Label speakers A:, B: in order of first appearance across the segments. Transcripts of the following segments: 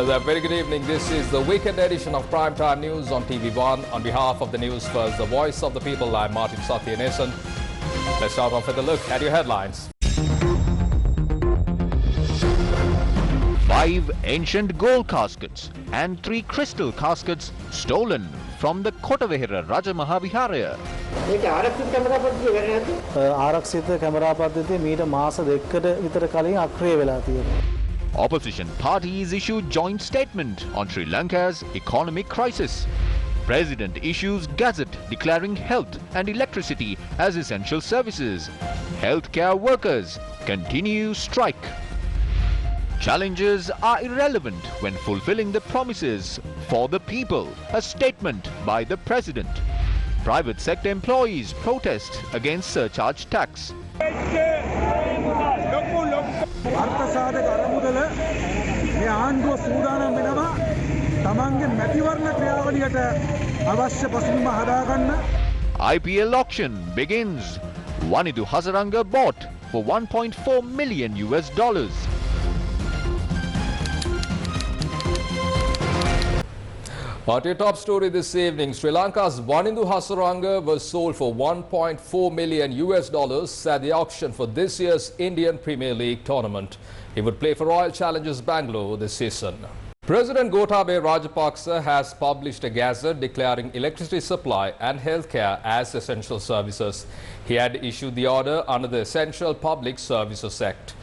A: there, very good evening. This is the weekend edition of Primetime News on TV1. On behalf of the Newsfirst, the voice of the people, I'm Martin Sathyanesan. Let's start off with a look at your headlines.
B: 5 ancient gold caskets and 3 crystal caskets stolen from the Kotavehira Raja Mahaviharaya. Opposition parties issued joint statement on Sri Lanka's economic crisis. President issues gazette declaring health and electricity as essential services. Healthcare workers continue strike. Challenges are irrelevant when fulfilling the promises for the people, a statement by the President. Private sector employees protest against surcharge tax. IPL auction begins. Wanidu Hasaranga bought for $1.4 million.
A: On to your top story this evening, Sri Lanka's Wanidu Hasaranga was sold for $1.4 million at the auction for this year's Indian Premier League tournament. He would play for Royal Challengers Bangalore this season. President Gotabaya Rajapaksa has published a gazette declaring electricity supply and healthcare as essential services. He had issued the order under the Essential Public Services Act.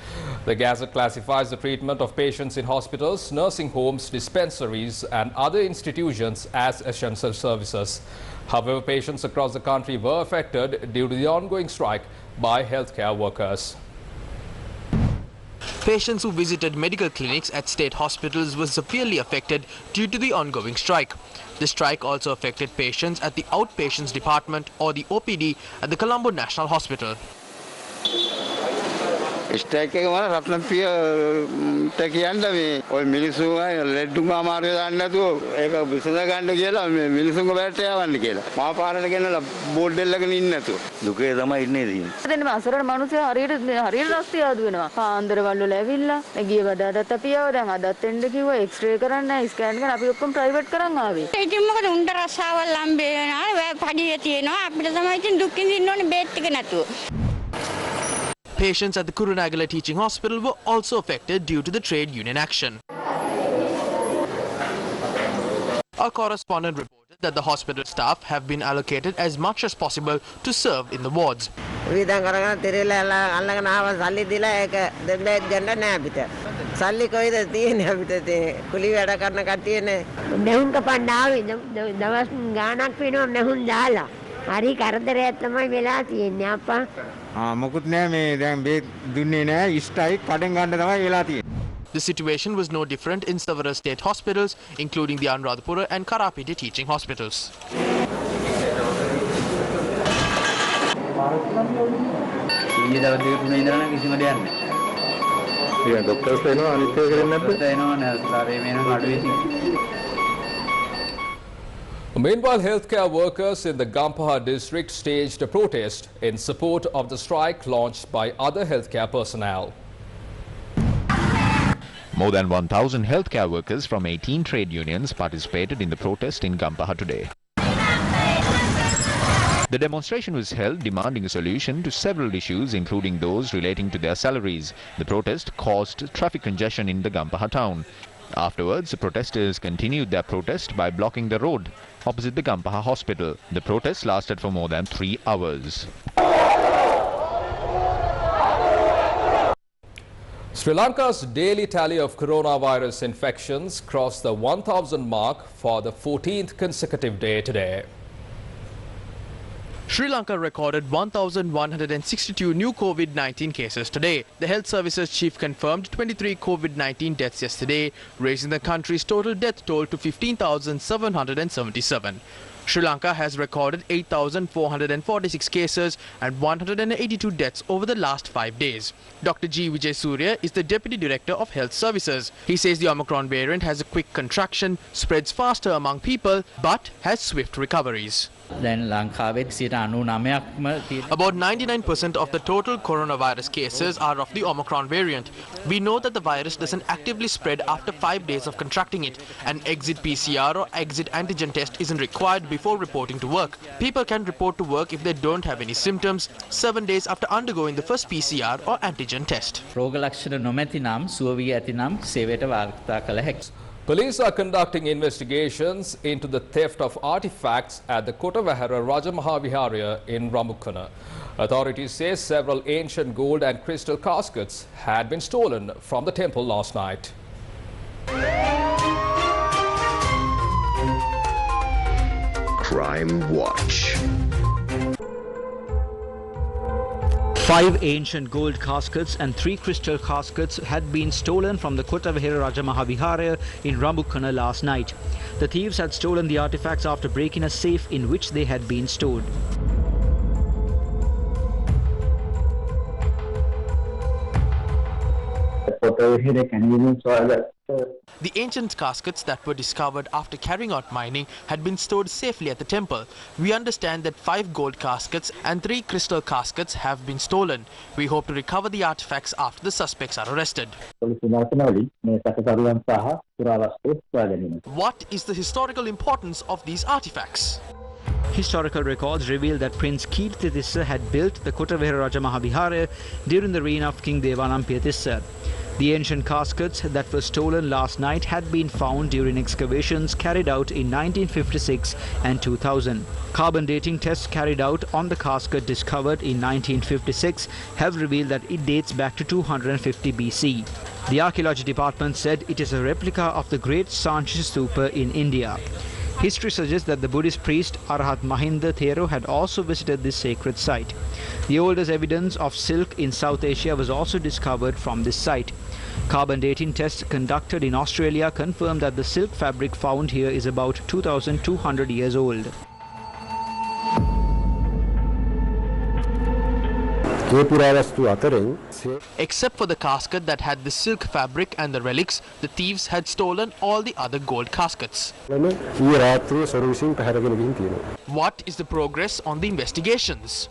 A: The gazette classifies the treatment of patients in hospitals, nursing homes, dispensaries and other institutions as essential services. However, patients across the country were affected due to the ongoing strike by healthcare workers.
C: Patients who visited medical clinics at state hospitals were severely affected due to the ongoing strike. The strike also affected patients at the outpatients department or the OPD at the Colombo National Hospital.
D: Strike එක වල රත්නප්‍රිය කියන්න මේ ඔය මිනිස්සු ලෙඩුම අමාරු දාන්න නැතුව ඒක විසඳ ගන්න කියලා මේ මිනිස්සුන්ගේ බෑට යවන්න කියලා. මා පාරට ගෙනලා බෝඩ් එකකින් ඉන්න නැතුව. දුකේ තමයි ඉන්නේ තියෙන්නේ.
E: දැන් අසරණ මිනිස්සු හරියට රස්තිය ආදු වෙනවා. පාන්දරවල් වල ඇවිල්ලා ගිය වදාටත් අපි ආව දැන් අදත් එන්න කිව්වා එක්ස්රේ කරන්න ස්කෑන් කරන්න අපි ඔක්කොම ප්‍රයිවට් කරන් ආවේ.
F: ඉතින් මොකද උන්ට රස්සාවල් ලම්බේ වෙනවා පඩිය තියෙනවා අපිට තමයි ඉතින් දුක් විඳින්න ඕනේ බේත් එක නැතුව.
C: Patients at the Kurunagala Teaching Hospital were also affected due to the trade union action. Our correspondent reported that the hospital staff have been allocated as much as possible to serve in the wards.
G: සල්ලි කොයිද තියෙන්නේ අපිට කුලි වැඩ කරන කට්ටියනේ මෙහුන් කපන්න ආවේ දවස් ගාණක් වෙනවා මෙහුන් දාලා හරි කරදරයක් තමයි වෙලා තියෙන්නේ අප්පා
D: මොකුත් නෑ මේ දැන් බේත් දුන්නේ නෑ ස්ට්‍රයික් කඩෙන් ගන්න තමයි වෙලා තියෙන්නේ.
C: The situation was no different in several state hospitals, including the Anuradhapura and Karapiti teaching hospitals.
A: Meanwhile, healthcare workers in the Gampaha district staged a protest in support of the strike launched by other healthcare personnel.
B: More than 1,000 healthcare workers from 18 trade unions participated in the protest in Gampaha today. The demonstration was held demanding a solution to several issues, including those relating to their salaries. The protest caused traffic congestion in the Gampaha town. Afterwards, the protesters continued their protest by blocking the road opposite the Gampaha hospital. The protest lasted for more than 3 hours.
A: Sri Lanka's daily tally of coronavirus infections crossed the 1,000 mark for the 14th consecutive day today.
C: Sri Lanka recorded 1,162 new COVID-19 cases today. The Health Services Chief confirmed 23 COVID-19 deaths yesterday, raising the country's total death toll to 15,777. Sri Lanka has recorded 8,446 cases and 182 deaths over the last 5 days. Dr. G. Vijay Surya is the Deputy Director of Health Services. He says the Omicron variant has a quick contraction, spreads faster among people, but has swift recoveries.
H: About
C: 99% of the total coronavirus cases are of the Omicron variant. We know that the virus doesn't actively spread after 5 days of contracting it. An exit PCR or exit antigen test isn't required before reporting to work. People can report to work if they don't have any symptoms 7 days after undergoing the first PCR or antigen test.
A: Police are conducting investigations into the theft of artifacts at the Kotavahara Rajamahavihara in Ramukkana. Authorities say several ancient gold and crystal caskets had been stolen from the temple last night.
I: Crime Watch.
J: 5 ancient gold caskets and 3 crystal caskets had been stolen from the Kotavahara Rajamahavihara in Ramukkana last night. The thieves had stolen the artifacts after breaking a safe in which they had been stored.
C: The ancient caskets that were discovered after carrying out mining had been stored safely at the temple. We understand that 5 gold caskets and 3 crystal caskets have been stolen. We hope to recover the artifacts after the suspects are arrested. What is the historical importance of these artifacts?
J: Historical records reveal that Prince Kirti Tissa had built the Kotavahara Rajamahavihara during the reign of King Devanampiya Tissa. The ancient caskets that were stolen last night had been found during excavations carried out in 1956 and 2000. Carbon dating tests carried out on the casket discovered in 1956 have revealed that it dates back to 250 BC. The Archaeology Department said it is a replica of the Great Sanchi Stupa in India. History suggests that the Buddhist priest Arahat Mahinda Thero had also visited this sacred site. The oldest evidence of silk in South Asia was also discovered from this site. Carbon dating tests conducted in Australia confirmed that the silk fabric found here is about 2,200 years old.
C: Except for the casket that had the silk fabric and the relics, the thieves had stolen all the other gold caskets. What is the progress on the investigations?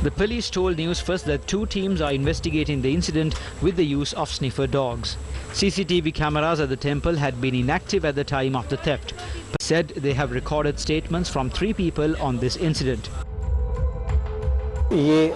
J: The police told Newsfirst that 2 teams are investigating the incident with the use of sniffer dogs. CCTV cameras at the temple had been inactive at the time of the theft. Said they have recorded statements from 3 people on this incident.
C: The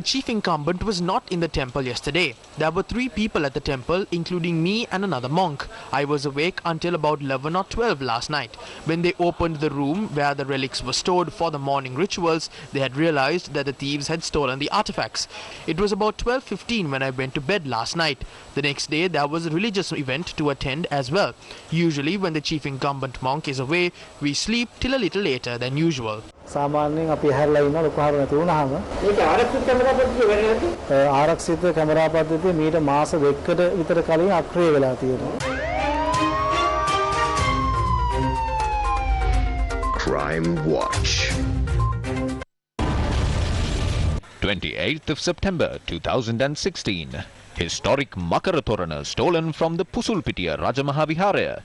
C: chief incumbent was not in the temple yesterday. There were 3 people at the temple, including me and another monk. I was awake until about 11 or 12 last night. When they opened the room where the relics were stored for the morning rituals, they had realized that the thieves had stolen the artifacts. It was about 12:15 when I went to bed last night. The next day there was a religious event to attend as well. Usually when the chief incumbent monk is away, we sleep till a little later than usual.
I: Crime Watch.
B: 28th of September 2016. Historic Makaratorana stolen from the Pusulpitiya Rajamahavihara.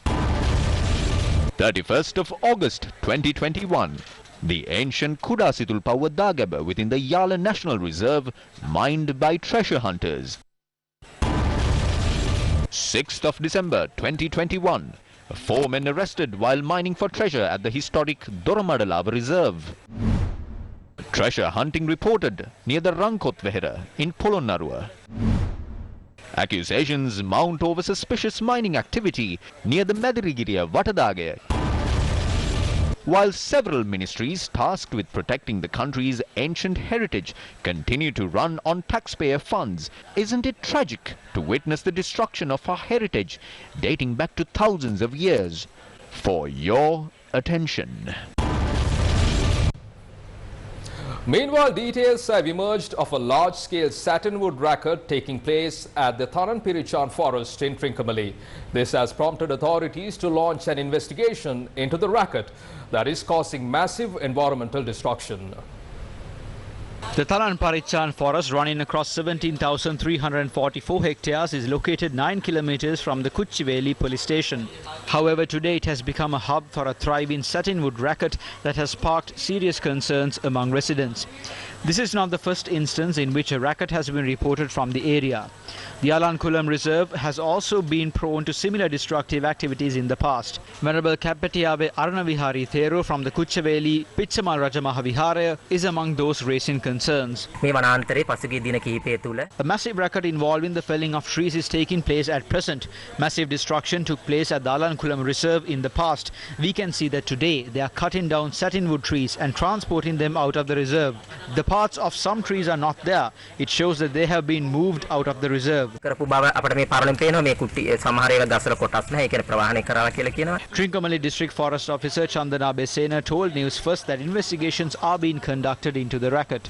B: 31st of August 2021. The ancient Kudasitulpawwa Dagaba within the Yala National Reserve mined by treasure hunters. 6th of December 2021. 4 men arrested while mining for treasure at the historic Doramadalava Reserve. Treasure hunting reported near the Rankotvehera in Polonnarua. Accusations mount over suspicious mining activity near the Madirigiriya Vatadage. While several ministries tasked with protecting the country's ancient heritage continue to run on taxpayer funds, isn't it tragic to witness the destruction of our heritage dating back to thousands of years? For your attention.
A: Meanwhile, details have emerged of a large-scale satinwood racket taking place at the Thananpirichan forest in Trincomalee. This has prompted authorities to launch an investigation into the racket that is causing massive environmental destruction.
J: The Thananpirichan forest, running across 17,344 hectares, is located 9 kilometers from the Kuchiveli police station. However, today it has become a hub for a thriving satinwood racket that has sparked serious concerns among residents. This is not the first instance in which a racket has been reported from the area. The Alankulam Reserve has also been prone to similar destructive activities in the past. Venerable Kapetiave Aranavihari Thero from the Kuchiveli Pichamal Rajamaha Vihara is among those raising concerns. A massive racket involving the felling of trees is taking place at present. Massive destruction took place at the Alankulam Reserve in the past. We can see that today they are cutting down satinwood trees and transporting them out of the reserve. The parts of some trees are not there. It shows that they have been moved out of the reserve. Trincomalee District Forest Officer Chandana Besena told Newsfirst that investigations are being conducted into the racket.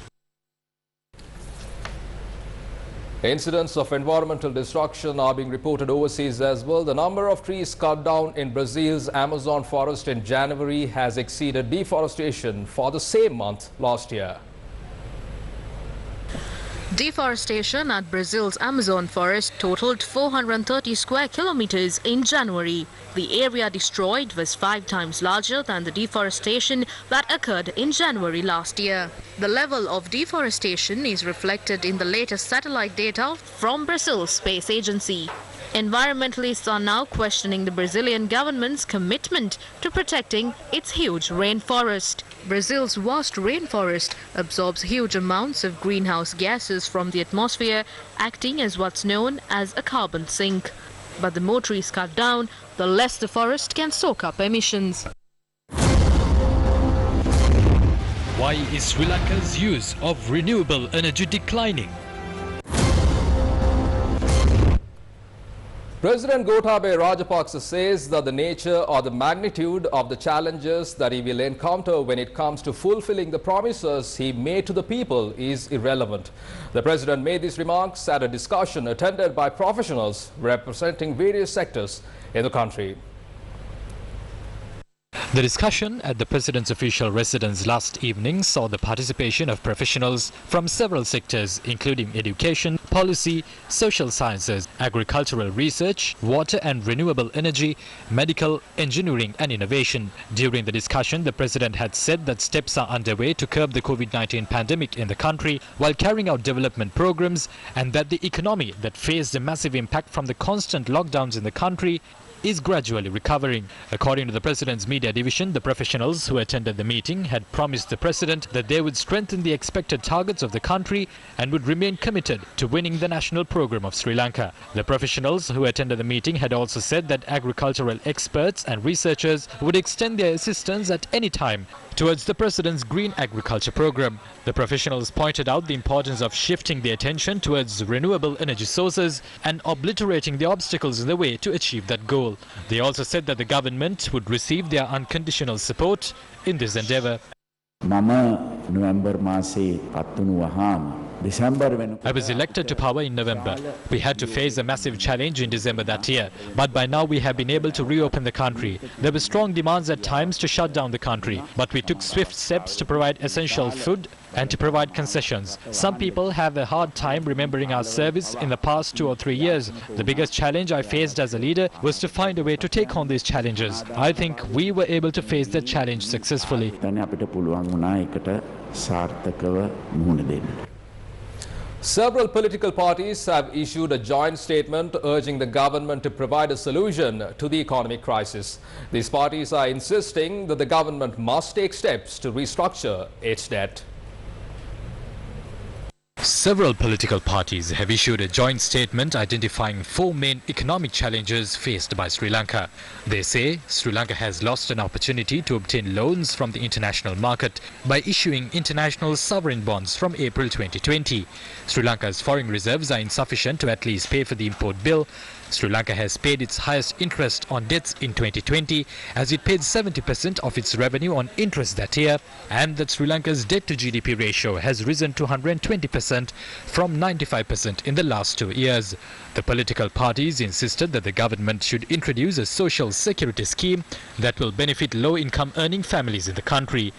A: Incidents of environmental destruction are being reported overseas as well. The number of trees cut down in Brazil's Amazon forest in January has exceeded deforestation for the same month last year.
H: Deforestation at Brazil's Amazon forest totaled 430 square kilometers in January. The area destroyed was 5 times larger than the deforestation that occurred in January last year. The level of deforestation is reflected in the latest satellite data from Brazil's space agency. Environmentalists are now questioning the Brazilian government's commitment to protecting its huge rainforest. Brazil's vast rainforest absorbs huge amounts of greenhouse gases from the atmosphere, acting as what's known as a carbon sink. But the more trees cut down, the less the forest can soak up emissions.
K: Why is Sri Lanka's use of renewable energy declining?
A: President Gotabaya Rajapaksa says that the nature or the magnitude of the challenges that he will encounter when it comes to fulfilling the promises he made to the people is irrelevant. The president made these remarks at a discussion attended by professionals representing various sectors in the country.
K: The discussion at the President's official residence last evening saw the participation of professionals from several sectors including education, policy, social sciences, agricultural research, water and renewable energy, medical, engineering and innovation. During the discussion, the President had said that steps are underway to curb the COVID-19 pandemic in the country while carrying out development programs, and that the economy that faced a massive impact from the constant lockdowns in the country is gradually recovering. According to the President's media division, the professionals who attended the meeting had promised the President that they would strengthen the expected targets of the country and would remain committed to winning the national program of Sri Lanka. The professionals who attended the meeting had also said that agricultural experts and researchers would extend their assistance at any time towards the President's Green Agriculture Program. The professionals pointed out the importance of shifting the attention towards renewable energy sources and obliterating the obstacles in the way to achieve that goal. They also said that the government would receive their unconditional support in this endeavour. I was elected to power in November. We had to face a massive challenge in December that year, but by now we have been able to reopen the country. There were strong demands at times to shut down the country, but we took swift steps to provide essential food and to provide concessions. Some people have a hard time remembering our service in the past 2 or 3 years. The biggest challenge I faced as a leader was to find a way to take on these challenges. I think we were able to face that challenge successfully.
A: Several political parties have issued a joint statement urging the government to provide a solution to the economic crisis. These parties are insisting that the government must take steps to restructure its debt.
K: Several political parties have issued a joint statement identifying 4 main economic challenges faced by Sri Lanka. They say Sri Lanka has lost an opportunity to obtain loans from the international market by issuing international sovereign bonds from April 2020. Sri Lanka's foreign reserves are insufficient to at least pay for the import bill. Sri Lanka has paid its highest interest on debts in 2020 as it paid 70% of its revenue on interest that year, and that Sri Lanka's debt to GDP ratio has risen to 120% from 95% in the last 2 years. The political parties insisted that the government should introduce a social security scheme that will benefit low-income earning families in the country.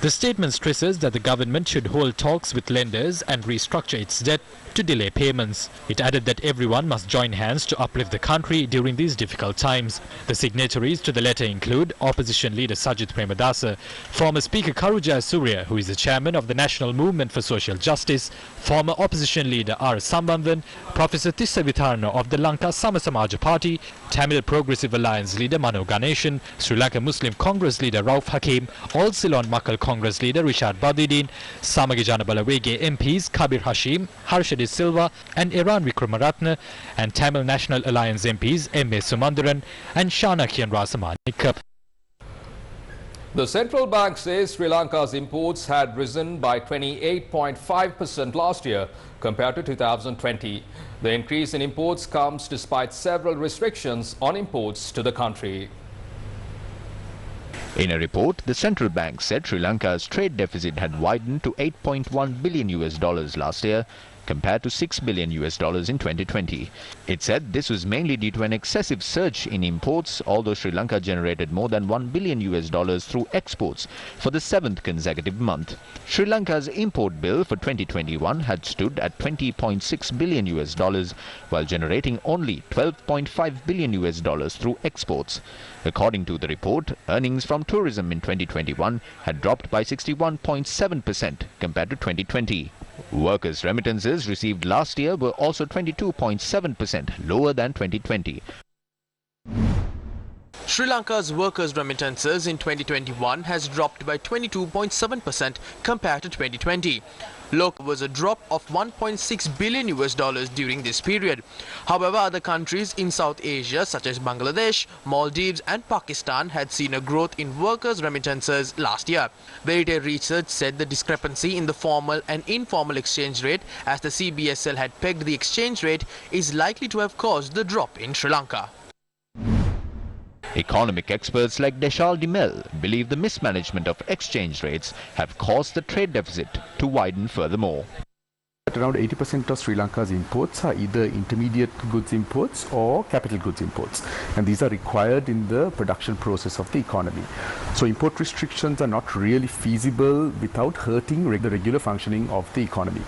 K: The statement stresses that the government should hold talks with lenders and restructure its debt to delay payments. It added that everyone must join hands to uplift the country during these difficult times. The signatories to the letter include opposition leader Sajith Premadasa, former Speaker Karujaya Surya, who is the chairman of the National Movement for Social Justice, former opposition leader R. Sambandhan, Professor Tissa Vitharna of the Lanka Samasamaja Party, Tamil Progressive Alliance leader Mano Ganeshan, Sri Lanka Muslim Congress leader Rauf Hakim, All Ceylon Makal Congress leader Rishad Badidin, Samagi Janabala Wege MPs Kabir Hashim, Harshad Silva and Iran Vikramaratne, and Tamil National Alliance MPs M.A. Sumandaran and Shana Kianrasamanik.
A: The central bank says Sri Lanka's imports had risen by 28.5% last year compared to 2020. The increase in imports comes despite several restrictions on imports to the country.
B: In a report, the central bank said Sri Lanka's trade deficit had widened to $8.1 billion last year, compared to $6 billion in 2020. It said this was mainly due to an excessive surge in imports, although Sri Lanka generated more than $1 billion through exports for the 7th consecutive month. Sri Lanka's import bill for 2021 had stood at $20.6 billion, while generating only $12.5 billion through exports. According to the report, earnings from tourism in 2021 had dropped by 61.7% compared to 2020. Workers' remittances received last year were also 22.7% lower than 2020.
C: Sri Lanka's workers' remittances in 2021 has dropped by 22.7% compared to 2020. Local was a drop of $1.6 billion during this period. However, other countries in South Asia such as Bangladesh, Maldives and Pakistan had seen a growth in workers' remittances last year. Verite research said the discrepancy in the formal and informal exchange rate, as the CBSL had pegged the exchange rate, is likely to have caused the drop in Sri Lanka.
B: Economic experts like Deshal Dimel believe the mismanagement of exchange rates have caused the trade deficit to widen furthermore.
L: Around 80% of Sri Lanka's imports are either intermediate goods imports or capital goods imports, and these are required in the production process of the economy. So import restrictions are not really feasible without hurting the regular functioning of the economy.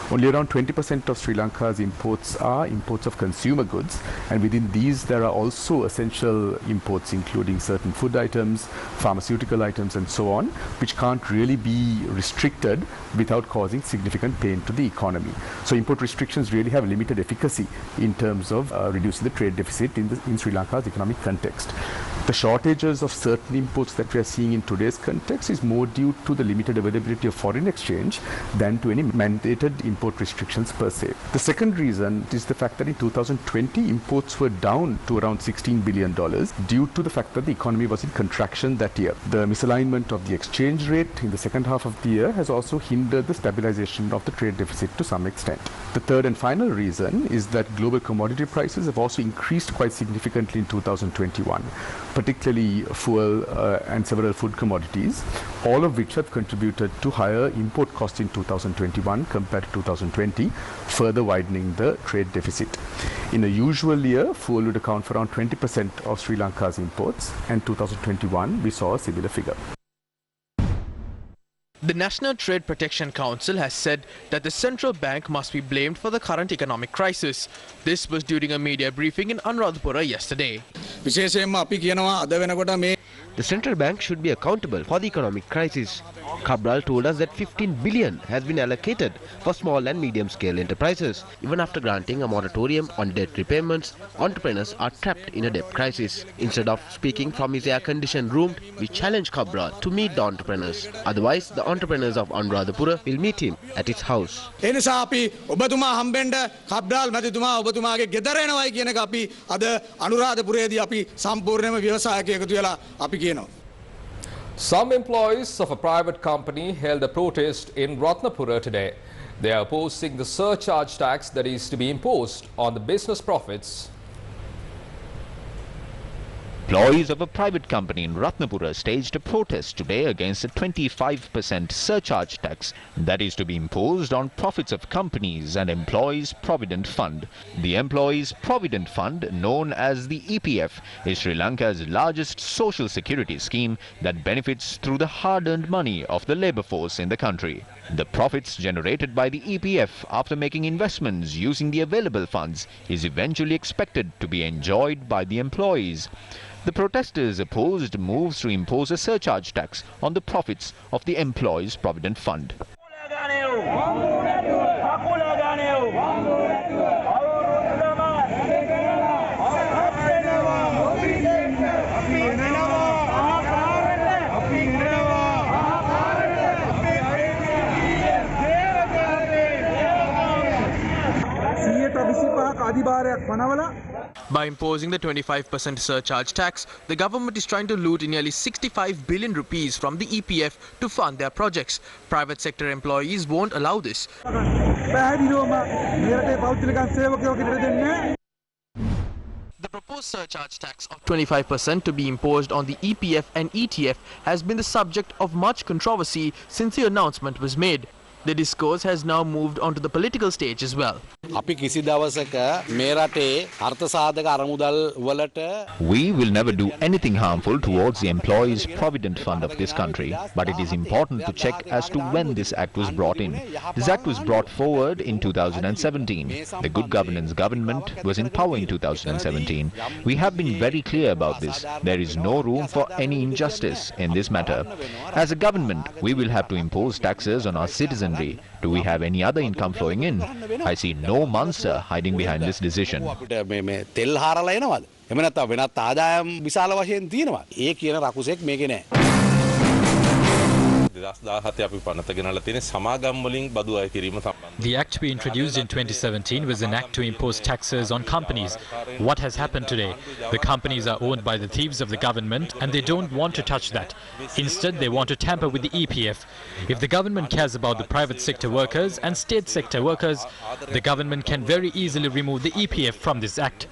L: Only around 20% of Sri Lanka's imports are imports of consumer goods, and within these there are also essential imports including certain food items, pharmaceutical items and so on, which can't really be restricted without causing significant pain to the economy. So import restrictions really have limited efficacy in terms of reducing the trade deficit in Sri Lanka's economic context. The shortages of certain imports that we are seeing in today's context is more due to the limited availability of foreign exchange than to any mandated import restrictions per se. The second reason is the fact that in 2020 imports were down to around $16 billion due to the fact that the economy was in contraction that year. The misalignment of the exchange rate in the second half of the year has also hindered the stabilization of the trade deficit to some extent. The third and final reason is that global commodity prices have also increased quite significantly in 2021, particularly fuel and several food commodities, all of which have contributed to higher import costs in 2021 compared to 2020, further widening the trade deficit. In a usual year, fuel would account for around 20% of Sri Lanka's imports, and 2021 we saw a similar figure.
C: The National Trade Protection Council has said that the central bank must be blamed for the current economic crisis. This was during a media briefing in Anuradhapura yesterday.
M: The central bank should be accountable for the economic crisis. Cabral told us that 15 billion has been allocated for small and medium scale enterprises. Even after granting a moratorium on debt repayments, entrepreneurs are trapped in a debt crisis. Instead of speaking from his air-conditioned room, we challenge Cabral to meet the entrepreneurs. Otherwise, the entrepreneurs of Anuradhapura will meet him at his house.
A: Some employees of a private company held a protest in Ratnapura today. They are opposing the surcharge tax that is to be imposed on the business profits
B: Employees of a private company in Ratnapura staged a protest today against a 25% surcharge tax that is to be imposed on profits of companies and Employees Provident Fund. The Employees Provident Fund, known as the EPF, is Sri Lanka's largest social security scheme that benefits through the hard-earned money of the labour force in the country. The profits generated by the EPF after making investments using the available funds is eventually expected to be enjoyed by the employees. The protesters opposed moves to impose a surcharge tax on the profits of the Employees Provident Fund.
C: By imposing the 25% surcharge tax, the government is trying to loot nearly 65 billion rupees from the EPF to fund their projects. Private sector employees won't allow this. The proposed surcharge tax of 25% to be imposed on the EPF and ETF has been the subject of much controversy since the announcement was made. The discourse has now moved onto the political stage as well.
B: We will never do anything harmful towards the Employees Provident Fund of this country, but it is important to check as to when this act was brought in. This act was brought forward in 2017. The Good Governance government was in power in 2017. We have been very clear about this. There is no room for any injustice in this matter. As a government, we will have to impose taxes on our citizens. Do we have any other income flowing in? I see no monster hiding behind this decision.
K: The act we introduced in 2017 was an act to impose taxes on companies. What has happened today? The companies are owned by the thieves of the government and they don't want to touch that. Instead, they want to tamper with the EPF. If the government cares about the private sector workers and state sector workers, the government can very easily remove the EPF from this act.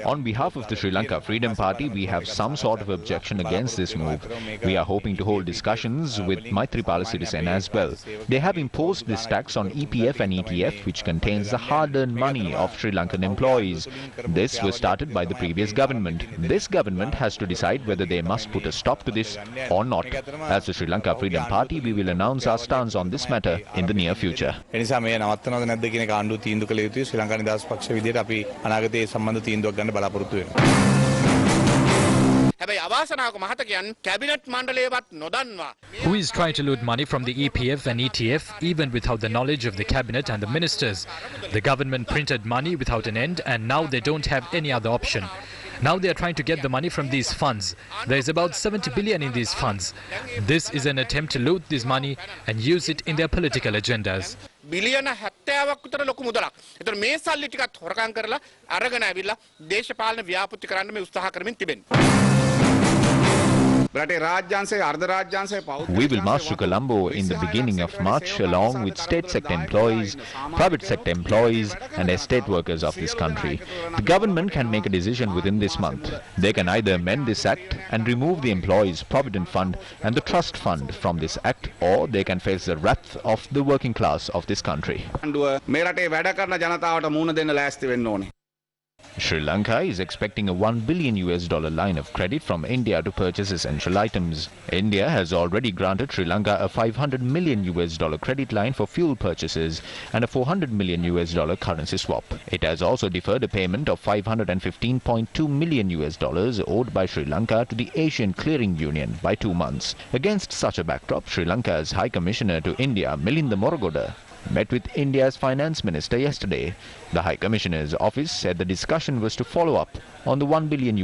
B: On behalf of the Sri Lanka Freedom Party, we have some sort of objection against this move. We are hoping to hold discussions with Maithripala Sirisena as well. They have imposed this tax on EPF and ETF, which contains the hard-earned money of Sri Lankan employees. This was started by the previous government. This government has to decide whether they must put a stop to this or not. As the Sri Lanka Freedom Party, we will announce our stance on this matter in the near future.
K: Who is trying to loot money from the EPF and ETF even without the knowledge of the cabinet and the ministers? The government printed money without an end and now they don't have any other option. Now they are trying to get the money from these funds. There is about 70 billion in these funds. This is an attempt to loot this money and use it in their political agendas.
N: බිලියන 70ක් විතර ලොකු මුදලක්. ඒතර මේ සල්ලි ටිකත් හොරකම් කරලා අරගෙන ආවිල්ලා දේශපාලන ව්‍යාපෘති කරන්න මේ උත්සාහ කරමින් තිබෙනවා.
B: We will march to Colombo in the beginning of March along with state sector employees, private sector employees and estate workers of this country. The government can make a decision within this month. They can either amend this act and remove the Employees Provident Fund and the Trust Fund from this act, or they can face the wrath of the working class of this country. Sri Lanka is expecting a $1 billion line of credit from India to purchase essential items. India has already granted Sri Lanka a $500 million credit line for fuel purchases and a $400 million currency swap. It has also deferred a payment of $515.2 million owed by Sri Lanka to the Asian Clearing Union by 2 months. Against such a backdrop, Sri Lanka's High Commissioner to India, Milinda Moragoda, met with India's finance minister yesterday. The High Commissioner's office said the discussion was to follow up on the $1 billion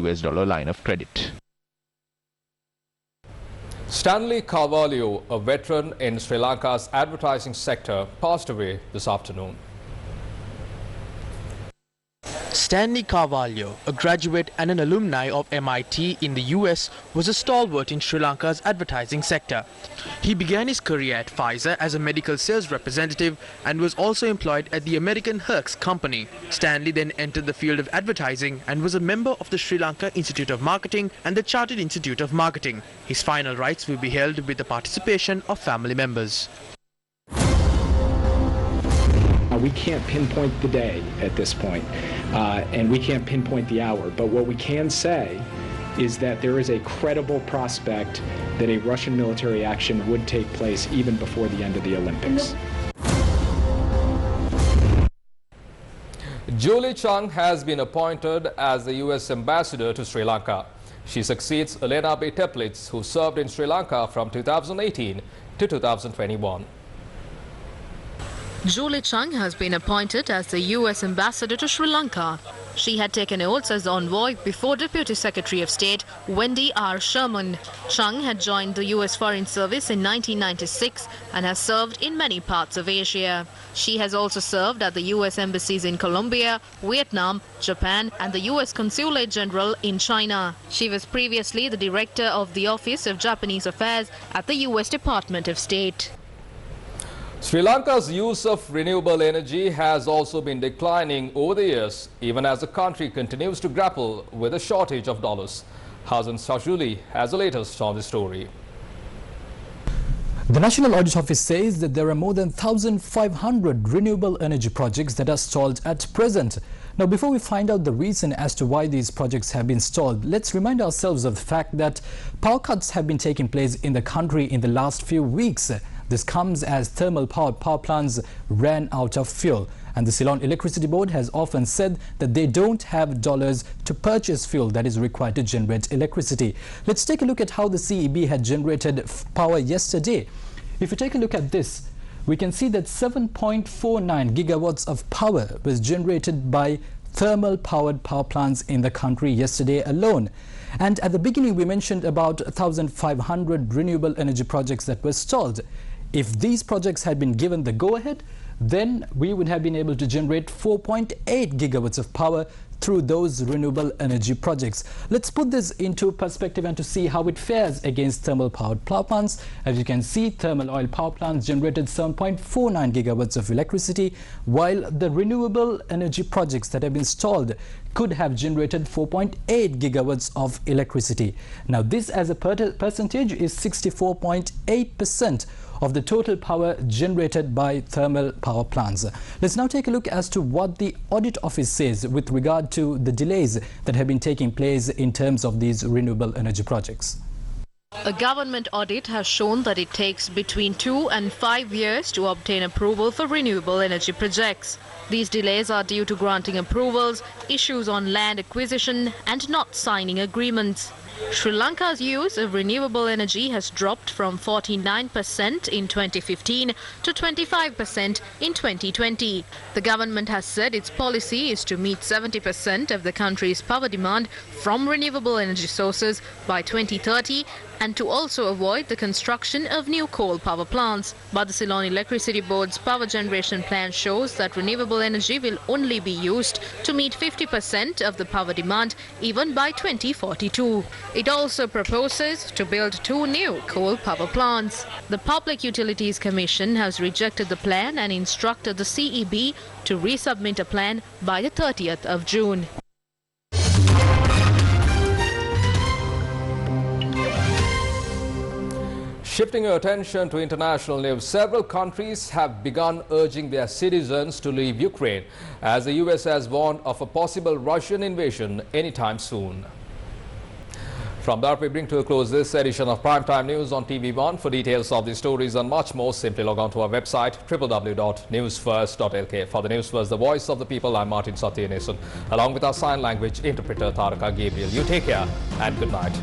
B: line of credit.
A: Stanley Carvalho, a veteran in Sri Lanka's advertising sector, passed away this afternoon.
C: Stanley Carvalho, a graduate and an alumni of MIT in the US, was a stalwart in Sri Lanka's advertising sector. He began his career at Pfizer as a medical sales representative and was also employed at the American Herx company. Stanley then entered the field of advertising and was a member of the Sri Lanka Institute of Marketing and the Chartered Institute of Marketing. His final rites will be held with the participation of family members.
O: We can't pinpoint the day at this point, and we can't pinpoint the hour, but what we can say is that there is a credible prospect that a Russian military action would take place even before the end of the Olympics.
A: Julie Chung has been appointed as the US ambassador to Sri Lanka. She succeeds Elena B. Teplitz, who served in Sri Lanka from 2018 to 2021.
H: Julie Chung has been appointed as the US ambassador to Sri Lanka. She had taken oaths as envoy before Deputy Secretary of State Wendy R. Sherman. Chung had joined the US Foreign Service in 1996 and has served in many parts of Asia. She has also served at the US embassies in Colombia, Vietnam, Japan and the US Consulate General in China. She was previously the director of the Office of Japanese Affairs at the US Department of State.
A: Sri Lanka's use of renewable energy has also been declining over the years, even as the country continues to grapple with a shortage of dollars. Hasan Shajuli has the latest on the story.
P: The National Audit Office says that there are more than 1,500 renewable energy projects that are stalled at present. Now, before we find out the reason as to why these projects have been stalled, let's remind ourselves of the fact that power cuts have been taking place in the country in the last few weeks. This comes as thermal power plants ran out of fuel. And the Ceylon Electricity Board has often said that they don't have dollars to purchase fuel that is required to generate electricity. Let's take a look at how the CEB had generated power yesterday. If you take a look at this, we can see that 7.49 gigawatts of power was generated by thermal powered power plants in the country yesterday alone. And at the beginning we mentioned about 1,500 renewable energy projects that were stalled. If these projects had been given the go-ahead, then we would have been able to generate 4.8 gigawatts of power through those renewable energy projects. Let's put this into perspective and to see how it fares against thermal powered power plants. As you can see, thermal oil power plants generated 7.49 gigawatts of electricity, while the renewable energy projects that have been stalled could have generated 4.8 gigawatts of electricity. Now this as a percentage is 64.8% of the total power generated by thermal power plants. Let's now take a look as to what the Audit Office says with regard to the delays that have been taking place in terms of these renewable energy projects.
H: A government audit has shown that it takes between 2 and 5 years to obtain approval for renewable energy projects. These delays are due to granting approvals, issues on land acquisition and not signing agreements. Sri Lanka's use of renewable energy has dropped from 49% in 2015 to 25% in 2020. The government has said its policy is to meet 70% of the country's power demand from renewable energy sources by 2030 and to also avoid the construction of new coal power plants. But the Ceylon Electricity Board's power generation plan shows that renewable energy will only be used to meet 50% of the power demand even by 2042. It also proposes to build 2 new coal power plants. The Public Utilities Commission has rejected the plan and instructed the CEB to resubmit a plan by the 30th of June.
A: Shifting your attention to international news, several countries have begun urging their citizens to leave Ukraine as the US has warned of a possible Russian invasion anytime soon. From that, we bring to a close this edition of Primetime News on TV1. For details of these stories and much more, simply log on to our website www.newsfirst.lk. For the Newsfirst, the voice of the people, I'm Martin Satyanesan, along with our sign language interpreter Taraka Gabriel. You take care and good night.